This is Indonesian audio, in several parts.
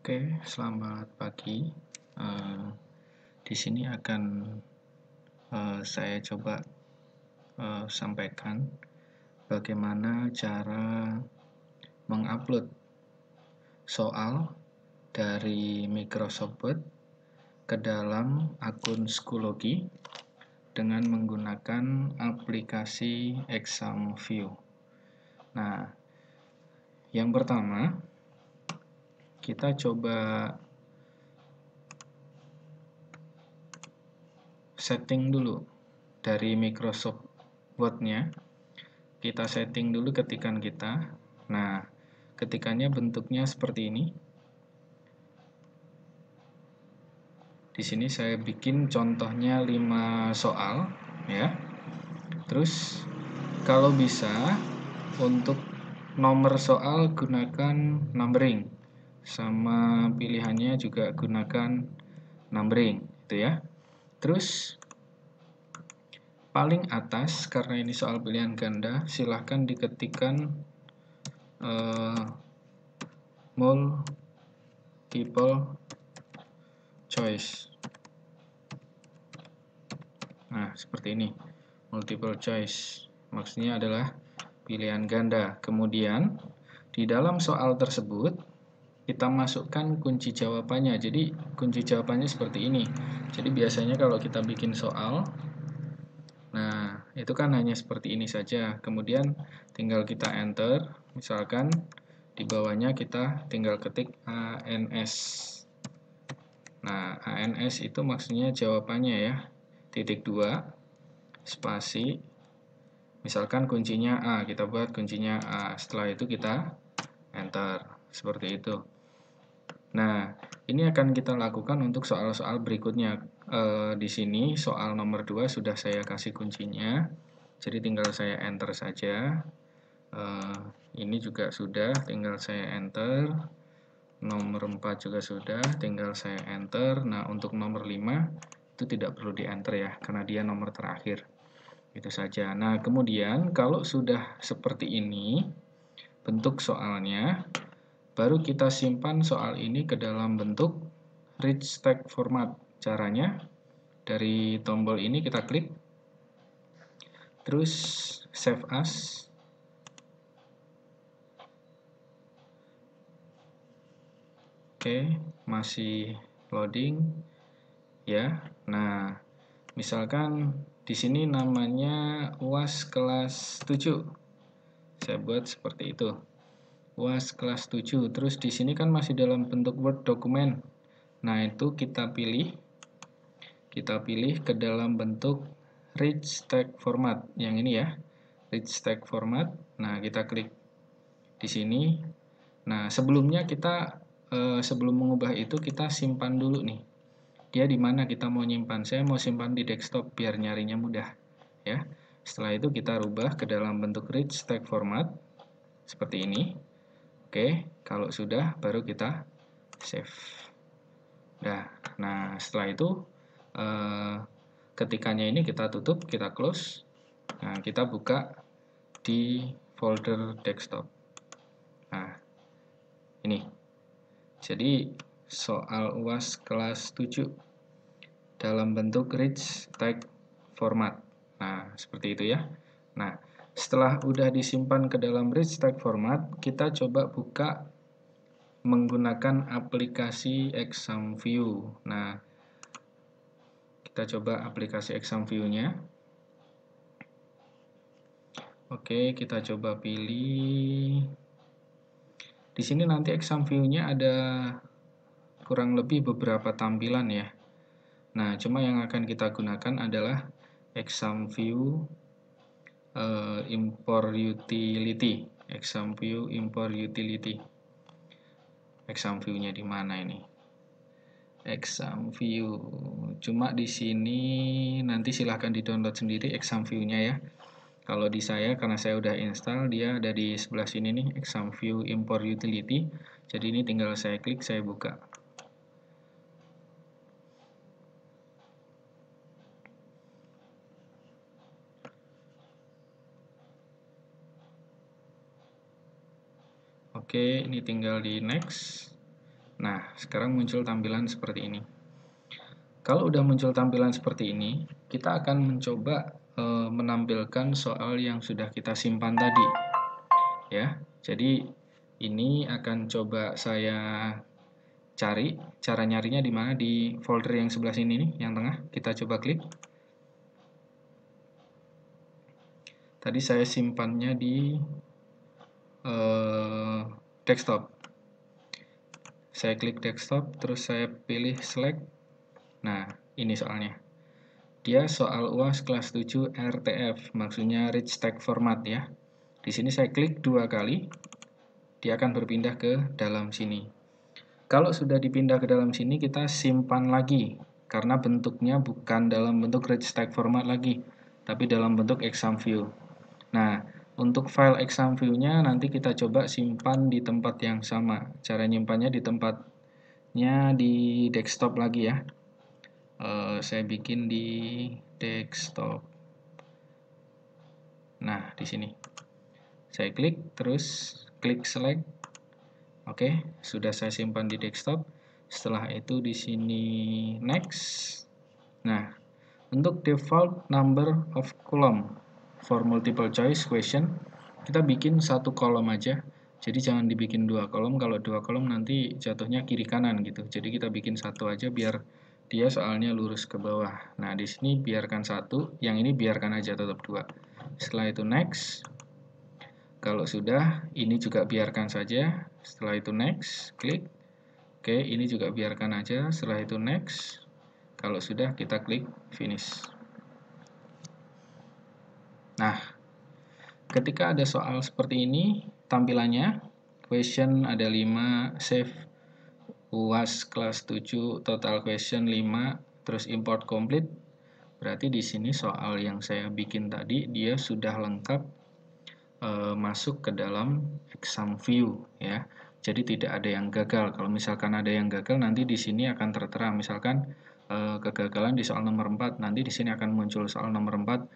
Oke, selamat pagi. Di sini akan saya coba sampaikan bagaimana cara mengupload soal dari Microsoft Word ke dalam akun Schoology dengan menggunakan aplikasi ExamView. Nah, yang pertama kita coba setting dulu dari Microsoft Word-nya. Kita setting dulu ketikan kita. Nah, ketikannya bentuknya seperti ini. Di sini saya bikin contohnya 5 soal ya. Terus kalau bisa untuk nomor soal gunakan numbering. Sama pilihannya juga gunakan numbering gitu ya. Terus paling atas, karena ini soal pilihan ganda, silahkan diketikkan multiple choice. Nah, seperti ini. Multiple choice. Maksudnya adalah pilihan ganda. Kemudian, di dalam soal tersebut, kita masukkan kunci jawabannya. Jadi, kunci jawabannya seperti ini. Jadi, biasanya kalau kita bikin soal, nah, itu kan hanya seperti ini saja. Kemudian, tinggal kita enter. Misalkan, di bawahnya kita tinggal ketik ANS. Nah, ANS itu maksudnya jawabannya ya. Titik 2, spasi. Misalkan kuncinya A, kita buat kuncinya A. Setelah itu kita enter. Seperti itu. Nah, ini akan kita lakukan untuk soal-soal berikutnya. Di sini soal nomor 2 sudah saya kasih kuncinya. Jadi tinggal saya enter saja. Ini juga sudah, tinggal saya enter. Nomor 4 juga sudah, tinggal saya enter. Nah, untuk nomor 5 itu tidak perlu di enter ya, karena dia nomor terakhir. Itu saja. Nah, kemudian kalau sudah seperti ini bentuk soalnya, baru kita simpan soal ini ke dalam bentuk rich text format. Caranya dari tombol ini kita klik, terus save as. Oke, masih loading ya. Nah, misalkan di sini namanya UAS kelas 7. Saya buat seperti itu. UAS kelas 7. Terus di sini kan masih dalam bentuk Word dokumen. Nah, itu kita pilih ke dalam bentuk rich text format. Yang ini ya. Rich text format. Nah, kita klik di sini. Nah, sebelumnya kita sebelum mengubah itu kita simpan dulu nih. Dia di mana kita mau nyimpan? Saya mau simpan di desktop biar nyarinya mudah, ya. Setelah itu kita rubah ke dalam bentuk rich text format seperti ini. Oke, kalau sudah baru kita save. Nah, setelah itu ketikannya ini kita tutup, kita close. Nah, kita buka di folder desktop. Nah, ini. Jadi soal UAS kelas 7 dalam bentuk rich text format. Nah, seperti itu ya. Nah, setelah udah disimpan ke dalam rich text format, kita coba buka menggunakan aplikasi ExamView. Nah, kita coba aplikasi ExamView-nya. Oke, kita coba pilih. Di sini nanti ExamView-nya ada kurang lebih beberapa tampilan ya. Nah, cuma yang akan kita gunakan adalah ExamView Import Utility. ExamView Import Utility. ExamView-nya di mana ini? ExamView. Cuma di sini nanti silahkan di-download sendiri ExamView-nya ya. Kalau di saya, karena saya udah install, dia ada di sebelah sini nih, ExamView Import Utility. Jadi ini tinggal saya klik, saya buka. Oke, ini tinggal di next. Nah, sekarang muncul tampilan seperti ini. Kalau udah muncul tampilan seperti ini, kita akan mencoba menampilkan soal yang sudah kita simpan tadi. Ya, jadi ini akan coba saya cari. Cara nyarinya di mana? Di folder yang sebelah sini nih, yang tengah. Kita coba klik. Tadi saya simpannya di desktop. Saya klik desktop, terus saya pilih select. Nah, ini soalnya. Dia soal UAS kelas 7 RTF, maksudnya Rich Text Format ya. Di sini saya klik 2 kali, dia akan berpindah ke dalam sini. Kalau sudah dipindah ke dalam sini, kita simpan lagi, karena bentuknya bukan dalam bentuk Rich Text Format lagi, tapi dalam bentuk exam view. Nah, untuk file exam view-nya nanti kita coba simpan di tempat yang sama. Cara nyimpannya di tempatnya di desktop lagi ya. Saya bikin di desktop. Nah, di sini. Saya klik, terus klik select. Oke, sudah saya simpan di desktop. Setelah itu di sini next. Nah, untuk default number of column for multiple choice question, kita bikin 1 kolom aja. Jadi jangan dibikin 2 kolom. Kalau 2 kolom nanti jatuhnya kiri kanan gitu. Jadi kita bikin 1 aja biar dia soalnya lurus ke bawah. Nah, di sini biarkan 1, yang ini biarkan aja tetap 2. Setelah itu next. Kalau sudah, ini juga biarkan saja. Setelah itu next, klik. Oke, ini juga biarkan aja. Setelah itu next. Kalau sudah, kita klik finish. Nah, ketika ada soal seperti ini, tampilannya, question ada 5, save UAS kelas 7, total question 5, terus import complete. Berarti di sini soal yang saya bikin tadi, dia sudah lengkap masuk ke dalam exam view ya. Jadi tidak ada yang gagal. Kalau misalkan ada yang gagal, nanti di sini akan tertera. Misalkan kegagalan di soal nomor 4, nanti di sini akan muncul soal nomor 4,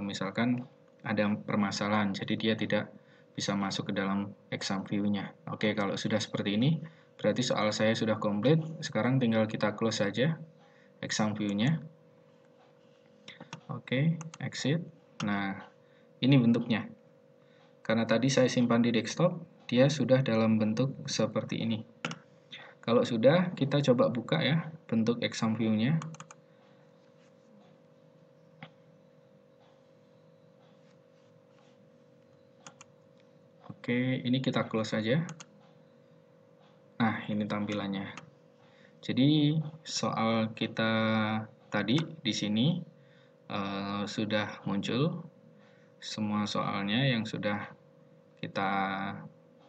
misalkan ada permasalahan, jadi dia tidak bisa masuk ke dalam exam view-nya. Oke, kalau sudah seperti ini, berarti soal saya sudah komplit. Sekarang tinggal kita close saja exam view-nya. Oke, exit. Nah, ini bentuknya. Karena tadi saya simpan di desktop, dia sudah dalam bentuk seperti ini. Kalau sudah, kita coba buka ya, bentuk exam view-nya. Oke, ini kita close saja. Nah, ini tampilannya. Jadi, soal kita tadi di sini sudah muncul semua soalnya yang sudah kita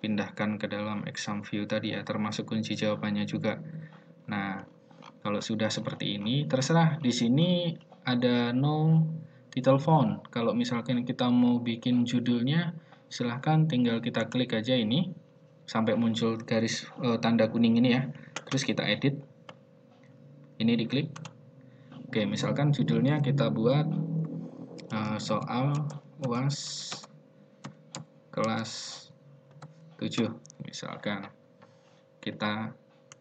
pindahkan ke dalam exam view tadi ya, termasuk kunci jawabannya juga. Nah, kalau sudah seperti ini, terserah di sini ada no title font. Kalau misalkan kita mau bikin judulnya, silahkan tinggal kita klik aja ini sampai muncul garis tanda kuning ini ya. Terus kita edit. Ini diklik. Oke, misalkan judulnya kita buat soal UAS kelas 7 misalkan. Kita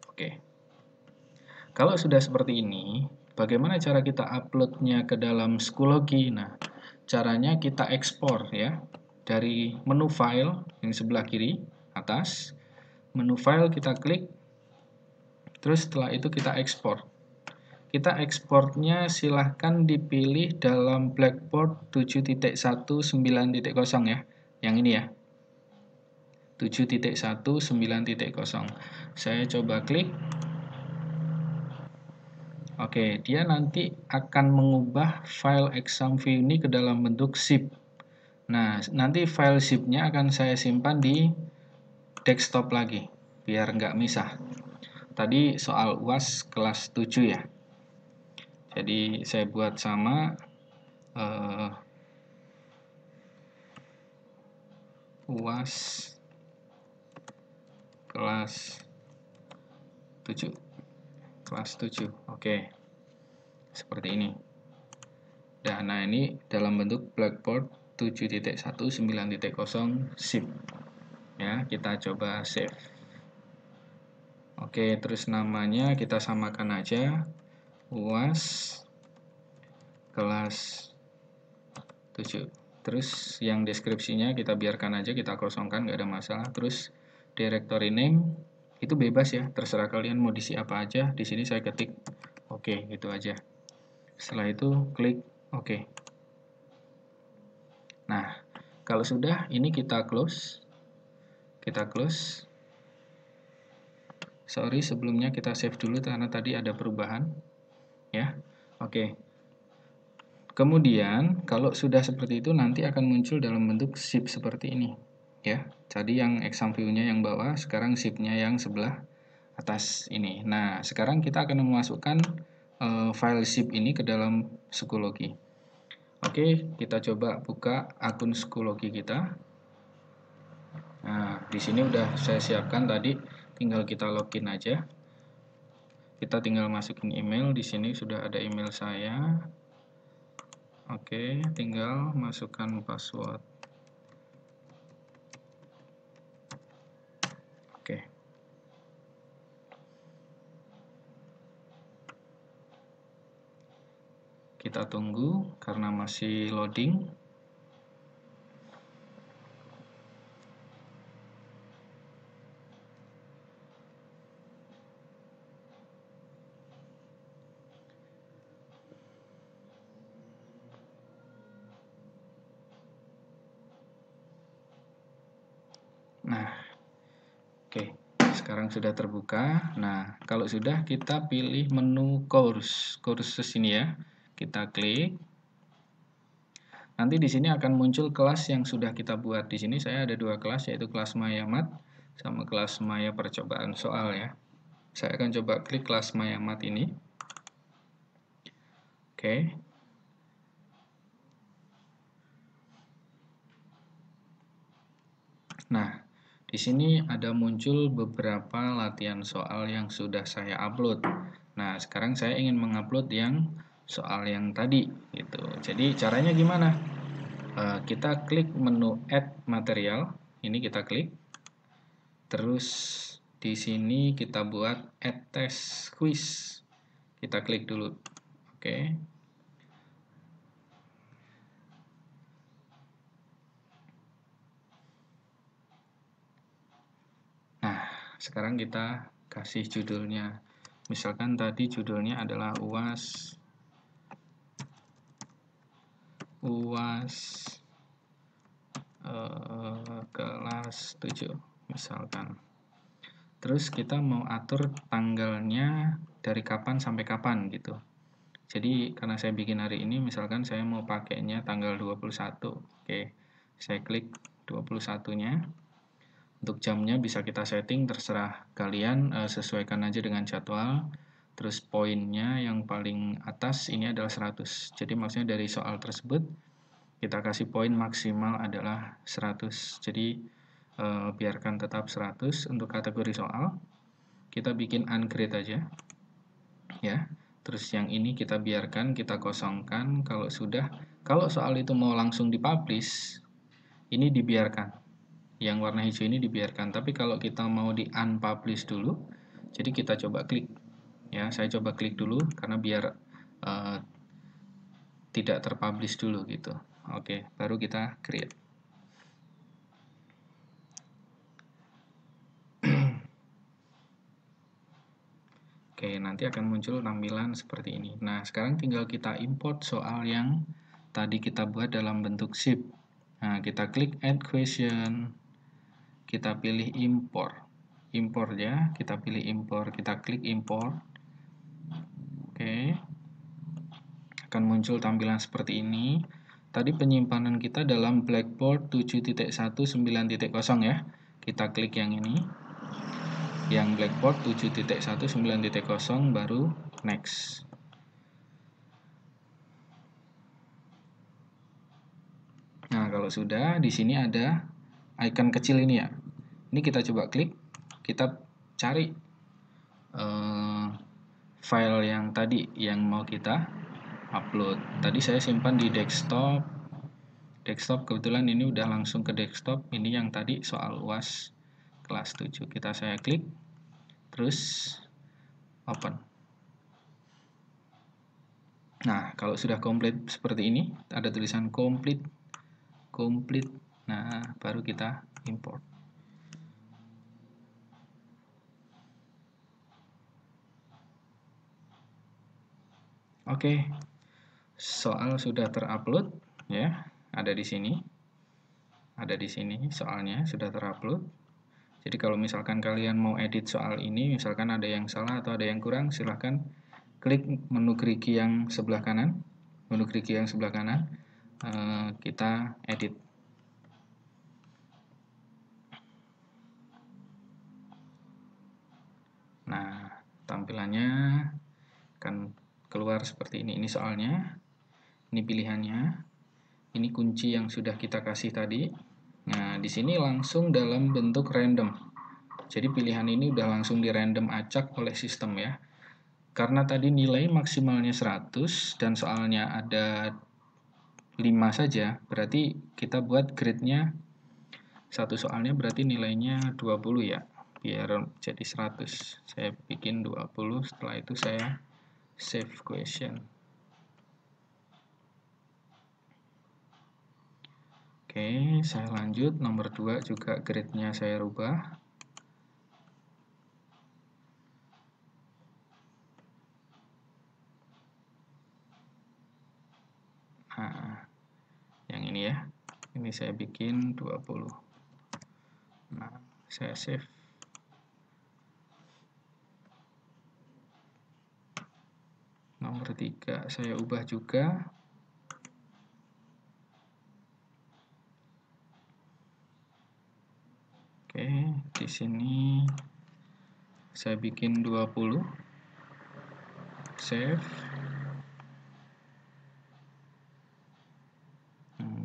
oke. Kalau sudah seperti ini, bagaimana cara kita uploadnya ke dalam Schoology? Nah, caranya kita ekspor ya. Dari menu file yang sebelah kiri atas, menu file kita klik, terus setelah itu kita ekspor. Kita ekspornya silahkan dipilih dalam Blackboard 7.1.9.0 ya, yang ini ya. 7.1.9.0. Saya coba klik. Oke, dia nanti akan mengubah file exam view ini ke dalam bentuk zip. Nah, nanti file zip-nya akan saya simpan di desktop lagi, biar nggak misah. Tadi soal UAS kelas 7 ya. Jadi saya buat sama UAS kelas 7. Kelas 7. Oke. Seperti ini. Dan nah ini dalam bentuk Blackboard 7.1.9.0 zip. Ya, kita coba save. Oke, terus namanya kita samakan aja, UAS kelas 7. Terus yang deskripsinya kita biarkan aja, kita kosongkan, nggak ada masalah. Terus directory name itu bebas ya, terserah kalian mau diisi apa aja. Di sini saya ketik oke, gitu aja. Setelah itu klik oke. Nah, kalau sudah, ini kita close. Kita close. Sorry, sebelumnya kita save dulu karena tadi ada perubahan. Ya, oke. Kemudian, kalau sudah seperti itu, nanti akan muncul dalam bentuk zip seperti ini. Ya, tadi yang exam view-nya yang bawah, sekarang zip-nya yang sebelah atas ini. Nah, sekarang kita akan memasukkan file zip ini ke dalam Schoology. Oke, kita coba buka akun Schoology kita. Nah, di sini udah saya siapkan tadi, tinggal kita login aja. Kita tinggal masukin email, di sini sudah ada email saya. Oke, tinggal masukkan password. Oke. Kita tunggu karena masih loading. Nah, oke, sekarang sudah terbuka. Nah, kalau sudah, kita pilih menu courses ini ya. Kita klik. Nanti di sini akan muncul kelas yang sudah kita buat. Di sini saya ada dua kelas, yaitu kelas Maya Math sama kelas Maya percobaan soal ya. Saya akan coba klik kelas Maya Math ini. Oke. Nah, di sini ada muncul beberapa latihan soal yang sudah saya upload. Nah, sekarang saya ingin mengupload yang soal yang tadi gitu. Jadi caranya gimana? Kita klik menu Add Material. Ini kita klik. Terus di sini kita buat Add Test Quiz. Kita klik dulu. Oke. Nah, sekarang kita kasih judulnya. Misalkan tadi judulnya adalah UAS kelas 7 misalkan. Terus kita mau atur tanggalnya dari kapan sampai kapan gitu. Jadi karena saya bikin hari ini, misalkan saya mau pakainya tanggal 21. Oke, saya klik 21-nya. Untuk jamnya bisa kita setting, terserah kalian, sesuaikan aja dengan jadwal. Terus poinnya yang paling atas ini adalah 100. Jadi maksudnya dari soal tersebut kita kasih poin maksimal adalah 100. Jadi biarkan tetap 100 untuk kategori soal. Kita bikin ungrade aja. Ya. Terus yang ini kita biarkan, kita kosongkan. Kalau soal itu mau langsung dipublish, ini dibiarkan. Yang warna hijau ini dibiarkan. Tapi kalau kita mau di unpublish dulu, jadi kita coba klik. Ya, saya coba klik dulu karena biar tidak terpublish dulu gitu. Oke, baru kita create. Oke, nanti akan muncul tampilan seperti ini. Nah, sekarang tinggal kita import soal yang tadi kita buat dalam bentuk zip. Nah, kita klik add question. Kita pilih import. Import ya, kita pilih import. Kita klik import. Oke. Akan muncul tampilan seperti ini. Tadi penyimpanan kita dalam Blackboard 7.1.9.0 ya. Kita klik yang ini. Yang Blackboard 7.1.9.0 baru next. Nah, kalau sudah, di sini ada icon kecil ini ya. Ini kita coba klik, kita cari file yang tadi yang mau kita upload. Tadi saya simpan di desktop. Desktop kebetulan ini udah langsung ke desktop. Ini yang tadi soal UAS kelas 7. Saya klik. terus open. Nah, kalau sudah komplit seperti ini, ada tulisan complete. Nah, baru kita import. Oke, soal sudah terupload ya, ada di sini. Ada di sini soalnya sudah terupload. Jadi kalau misalkan kalian mau edit soal ini, misalkan ada yang salah atau ada yang kurang, silahkan klik menu gerigi yang sebelah kanan. Menu gerigi yang sebelah kanan, kita edit. Nah, tampilannya akan keluar seperti ini. Ini soalnya, ini pilihannya, ini kunci yang sudah kita kasih tadi. Nah, di sini langsung dalam bentuk random. Jadi pilihan ini udah langsung di random acak oleh sistem ya. Karena tadi nilai maksimalnya 100 dan soalnya ada 5 saja, berarti kita buat grade-nya satu soalnya berarti nilainya 20 ya. Biar jadi 100. Saya bikin 20, setelah itu saya save question. Oke, saya lanjut. Nomor 2 juga grade-nya saya rubah. Nah, yang ini ya. Ini saya bikin 20. Nah, saya save. Nomor 3 saya ubah juga. Oke, di sini saya bikin 20. Save.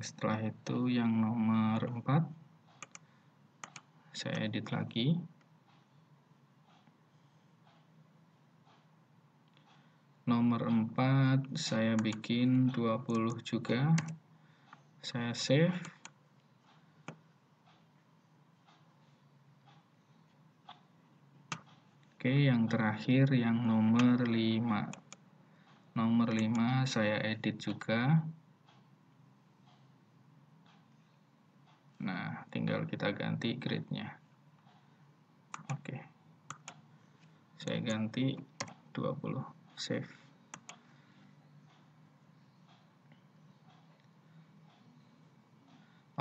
Setelah itu yang nomor 4 saya edit lagi. Nomor 4 saya bikin 20 juga. Saya save. Oke, yang terakhir yang nomor 5. Nomor 5 saya edit juga. Nah, tinggal kita ganti grade-nya. Oke. Saya ganti 20. Save.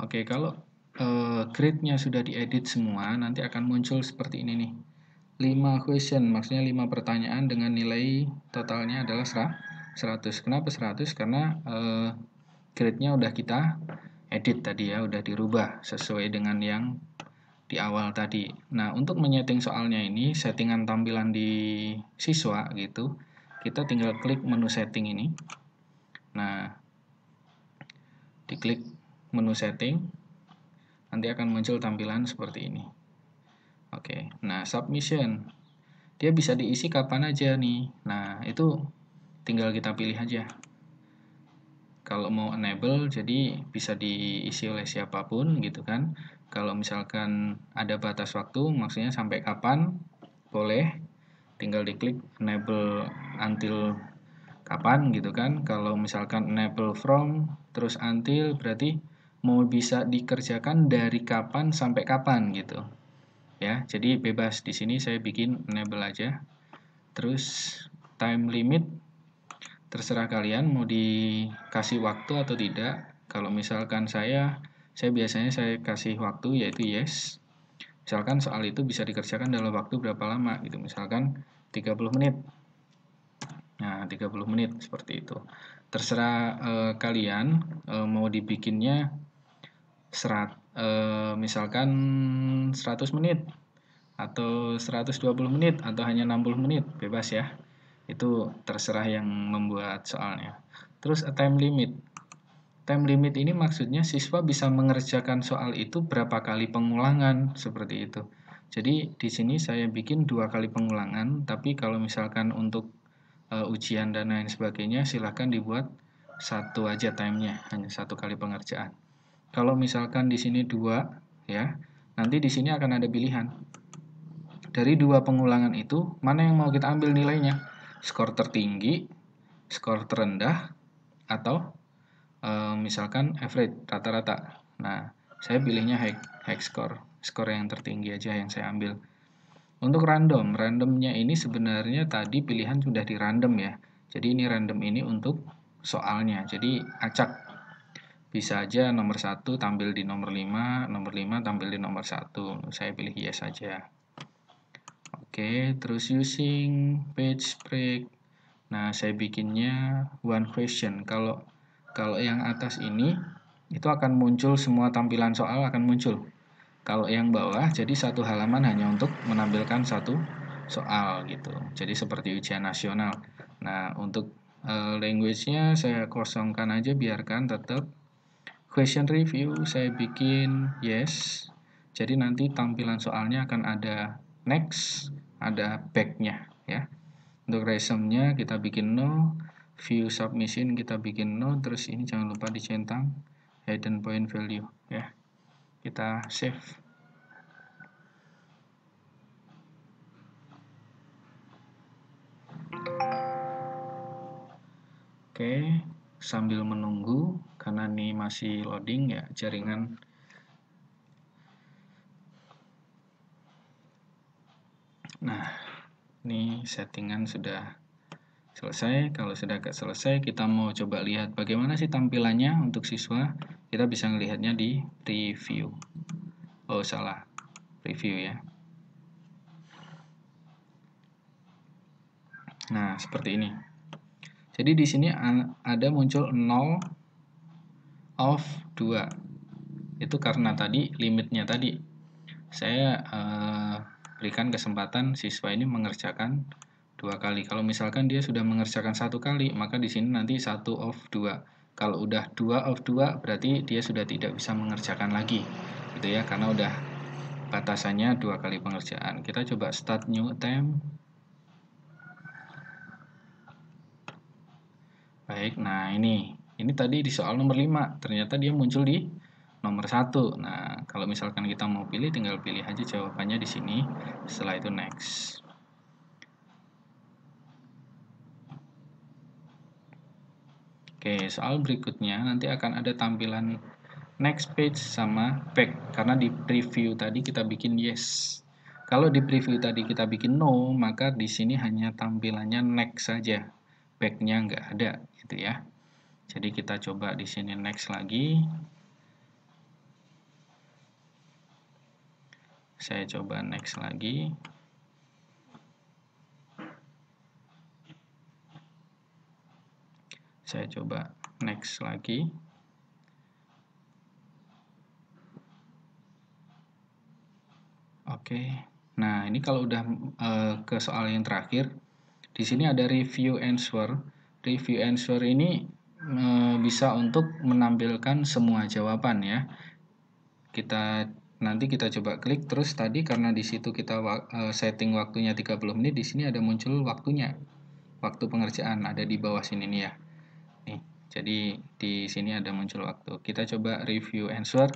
Oke, kalau grade-nya sudah diedit semua, nanti akan muncul seperti ini nih. 5 question, maksudnya 5 pertanyaan dengan nilai totalnya adalah 100. Kenapa 100? Karena grade-nya udah kita edit tadi ya, udah dirubah sesuai dengan yang di awal tadi. Nah, untuk menyeting soalnya ini, settingan tampilan di siswa gitu, kita tinggal klik menu setting ini. Nah, diklik menu setting, nanti akan muncul tampilan seperti ini. Oke, nah submission, dia bisa diisi kapan aja nih. Nah, itu tinggal kita pilih aja. Kalau mau enable, jadi bisa diisi oleh siapapun gitu kan. Kalau misalkan ada batas waktu, maksudnya sampai kapan, boleh. Tinggal diklik enable until kapan gitu kan. Kalau misalkan enable from, terus until, berarti mau bisa dikerjakan dari kapan sampai kapan gitu. Ya, jadi bebas. Di sini saya bikin enable aja. Terus time limit, terserah kalian mau dikasih waktu atau tidak. Kalau misalkan saya biasanya saya kasih waktu yaitu yes. Misalkan soal itu bisa dikerjakan dalam waktu berapa lama gitu. Misalkan 30 menit. Nah, 30 menit seperti itu. Terserah kalian mau dibikinnya misalkan 100 menit atau 120 menit atau hanya 60 menit, bebas ya. Itu terserah yang membuat soalnya. Terus time limit. Time limit ini maksudnya siswa bisa mengerjakan soal itu berapa kali pengulangan, seperti itu. Jadi di sini saya bikin 2 kali pengulangan, tapi kalau misalkan untuk ujian dan lain sebagainya silahkan dibuat satu aja timenya, hanya 1 kali pengerjaan. Kalau misalkan di sini 2 ya, nanti di sini akan ada pilihan. dari dua pengulangan itu, mana yang mau kita ambil nilainya? Skor tertinggi, skor terendah, atau misalkan average, rata-rata. Nah, saya pilihnya high score, skor yang tertinggi aja yang saya ambil. Untuk randomnya ini sebenarnya tadi pilihan sudah di random ya. Jadi ini random ini untuk soalnya. Jadi acak. Bisa aja nomor 1 tampil di nomor 5, nomor 5 tampil di nomor 1. Saya pilih yes saja. Oke, terus using page break. Nah, saya bikinnya one question. Kalau yang atas ini itu akan muncul semua tampilan soal akan muncul. Kalau yang bawah jadi satu halaman hanya untuk menampilkan satu soal gitu. Jadi seperti ujian nasional. Nah, untuk language-nya saya kosongkan aja, biarkan tetap. Question review saya bikin yes. Jadi nanti tampilan soalnya akan ada next, ada back-nya ya. Untuk resume-nya kita bikin no, view submission kita bikin no, terus ini jangan lupa dicentang hidden point value ya. Kita save. Oke, sambil menunggu karena ini masih loading ya jaringan. Nah, ini settingan sudah selesai. Kalau sudah agak selesai, kita mau coba lihat bagaimana sih tampilannya untuk siswa. Kita bisa melihatnya di preview. Oh, salah. Preview ya. Nah, seperti ini. Jadi di sini ada muncul 0 of 2. Itu karena tadi limitnya tadi. Saya berikan kesempatan siswa ini mengerjakan 2 kali. Kalau misalkan dia sudah mengerjakan 1 kali, maka di sini nanti 1 of 2. Kalau udah 2 of 2 berarti dia sudah tidak bisa mengerjakan lagi. Gitu ya, karena udah batasannya 2 kali pengerjaan. Kita coba start new attempt. Baik, nah ini tadi di soal nomor 5, ternyata dia muncul di nomor 1. Nah, kalau misalkan kita mau pilih, tinggal pilih aja jawabannya di sini, setelah itu next. Oke, soal berikutnya nanti akan ada tampilan next page sama back, karena di preview tadi kita bikin yes. Kalau di preview tadi kita bikin no, maka di sini hanya tampilannya next saja, back-nya nggak ada, gitu ya. Jadi kita coba di sini next lagi. Saya coba next lagi. Saya coba next lagi. Oke. Nah, ini kalau udah ke soal yang terakhir, di sini ada review answer. Review answer ini bisa untuk menampilkan semua jawaban ya. Nanti kita coba klik, terus tadi karena di situ kita setting waktunya 30 menit, di sini ada muncul waktunya. Waktu pengerjaan ada di bawah sini nih ya. Nih, jadi di sini ada muncul waktu. Kita coba review answer.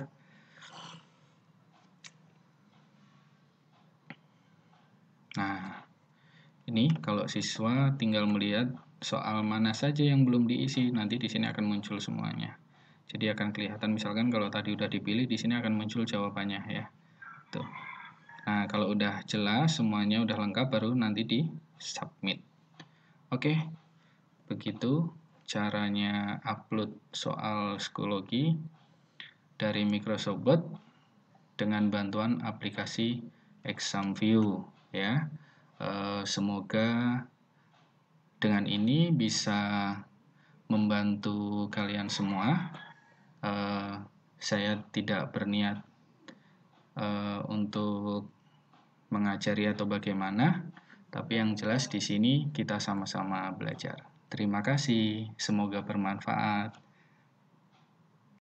Nah, ini kalau siswa tinggal melihat soal mana saja yang belum diisi, nanti di sini akan muncul semuanya. Jadi akan kelihatan, misalkan kalau tadi udah dipilih, di sini akan muncul jawabannya ya. Tuh. Nah, kalau udah jelas semuanya udah lengkap, baru nanti di submit. Oke, begitu caranya upload soal psikologi dari Microsoft Word dengan bantuan aplikasi ExamView ya. Semoga dengan ini bisa membantu kalian semua. Saya tidak berniat untuk mengajari atau bagaimana, tapi yang jelas di sini kita sama-sama belajar. Terima kasih, semoga bermanfaat.